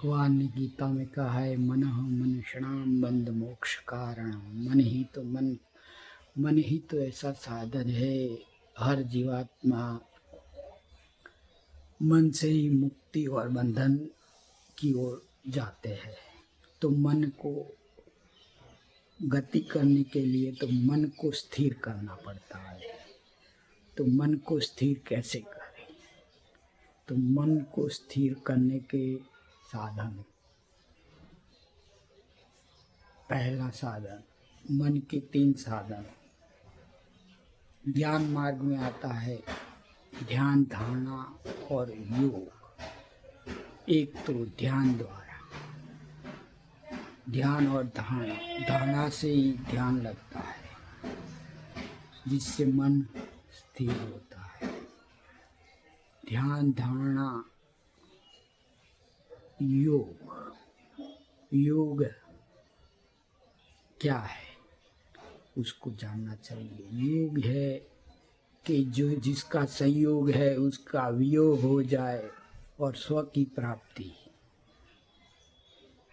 भगवान ने गीता में कहा है, मनः मनुष्णाम बंध मोक्ष कारण। मन ही तो ऐसा साधन है। हर जीवात्मा मन से ही मुक्ति और बंधन की ओर जाते हैं। तो मन को गति करने के लिए तो मन को स्थिर करना पड़ता है। तो मन को स्थिर कैसे करें? तो मन को स्थिर करने के साधन, पहला साधन, मन के 3 साधन ज्ञान मार्ग में आता है, ध्यान, धारणा और योग। एक तो ध्यान द्वारा, ध्यान और धारणा से ही ध्यान लगता है, जिससे मन स्थिर होता है। ध्यान, धारणा, योग क्या है उसको जानना चाहिए। योग है कि जिसका संयोग है उसका वियोग हो जाए और स्व की प्राप्ति।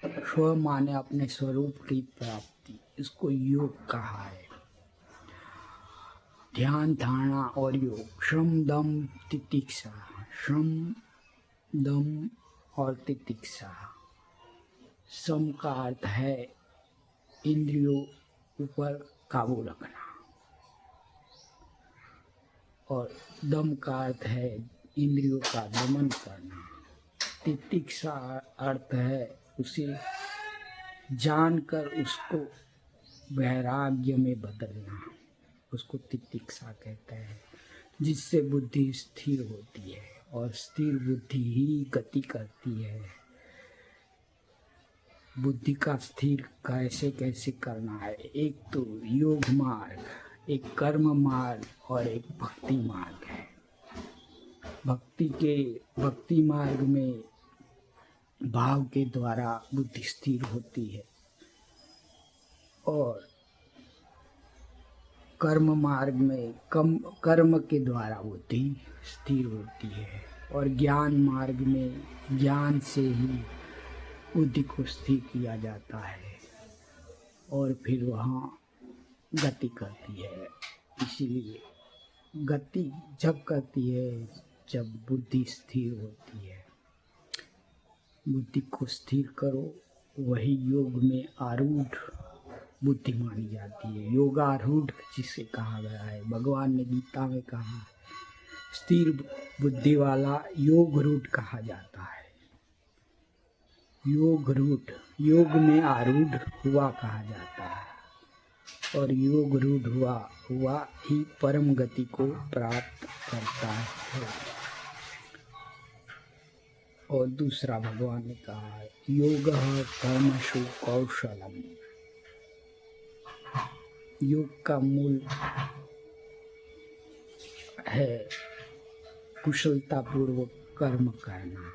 स्व माने अपने स्वरूप की प्राप्ति, इसको योग कहा है। ध्यान, धारणा और योग, श्रम, दम, तितिक्षा। श्रम, दम और तितिक्षा। सम का अर्थ है इंद्रियों ऊपर काबू रखना, और दम का अर्थ है इंद्रियों का दमन करना। तितिक्षा अर्थ है उसे जानकर उसको वैराग्य में बदलना, उसको तितिक्षा कहते हैं। जिससे बुद्धि स्थिर होती है, और स्थिर बुद्धि ही गति करती है। बुद्धि का स्थिर कैसे कैसे करना है? एक तो योग मार्ग, एक कर्म मार्ग और एक भक्ति मार्ग है। भक्ति मार्ग में भाव के द्वारा बुद्धि स्थिर होती है, और कर्म मार्ग में कर्म के द्वारा बुद्धि स्थिर होती है, और ज्ञान मार्ग में ज्ञान से ही बुद्धि को स्थिर किया जाता है, और फिर वहाँ गति करती है। इसीलिए गति जब करती है जब बुद्धि स्थिर होती है। बुद्धि को स्थिर करो, वही योग में आरूढ़ बुद्धि मानी जाती है। योगारूढ़ जिसे कहा गया है, भगवान ने गीता में कहा, स्थिर बुद्धि वाला योगरूढ़ कहा जाता है। योगरूढ़, योग में आरूढ़ हुआ कहा जाता है, और योगरूढ़ हुआ ही परम गति को प्राप्त करता है। और दूसरा भगवान ने कहा है, योगः कर्मसु कौशलम। योग का मूल है कुशलता पूर्वक कर्म करना।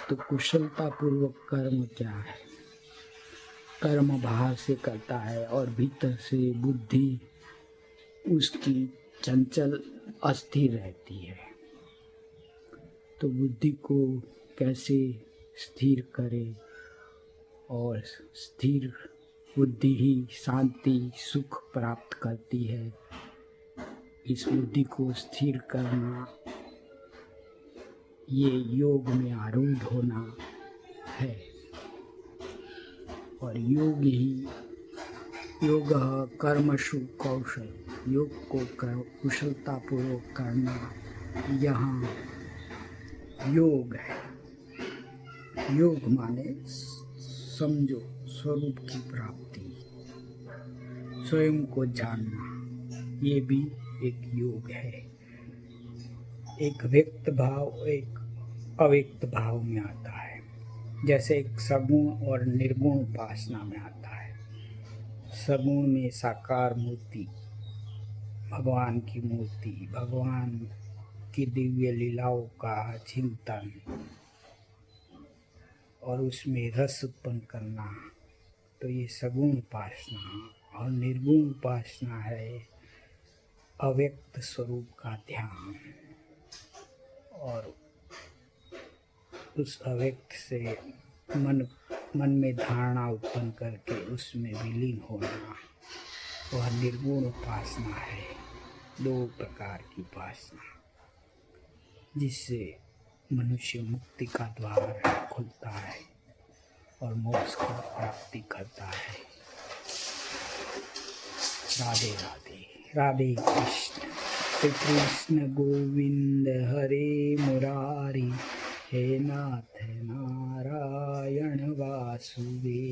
तो कुशलता पूर्वक कर्म क्या है? कर्म बाहर से करता है और भीतर से बुद्धि उसकी चंचल अस्थिर रहती है। तो बुद्धि को कैसे स्थिर करे? और स्थिर बुद्धि ही शांति सुख प्राप्त करती है। इस बुद्धि को स्थिर करना, ये योग में आरूढ़ होना है। और योग कर्मसु कौशल, योग को कुशलता पूर्वक करना, यहाँ योग है। योग माने समझो स्वरूप की प्राप्ति, स्वयं को जानना, ये भी एक योग है। एक व्यक्त भाव एक अव्यक्त भाव में आता है, जैसे एक सगुण और निर्गुण उपासना में आता है। सगुण में साकार मूर्ति, भगवान की मूर्ति, भगवान की दिव्य लीलाओं का चिंतन और उसमें रस उत्पन्न करना, तो ये सगुण उपासना। और निर्गुण उपासना है अव्यक्त स्वरूप का ध्यान। और उस अव्यक्त से मन में धारणा उत्पन्न करके उसमें विलीन होना, वह निर्गुण उपासना है। 2 प्रकार की उपासना, जिससे मनुष्य मुक्ति का द्वार खुलता है और मोक्ष की प्राप्ति करता है। राधे राधे। राधे कृष्ण। श्री कृष्ण गोविंद हरे मुरारी, हे नाथ नारायण वासुदेव।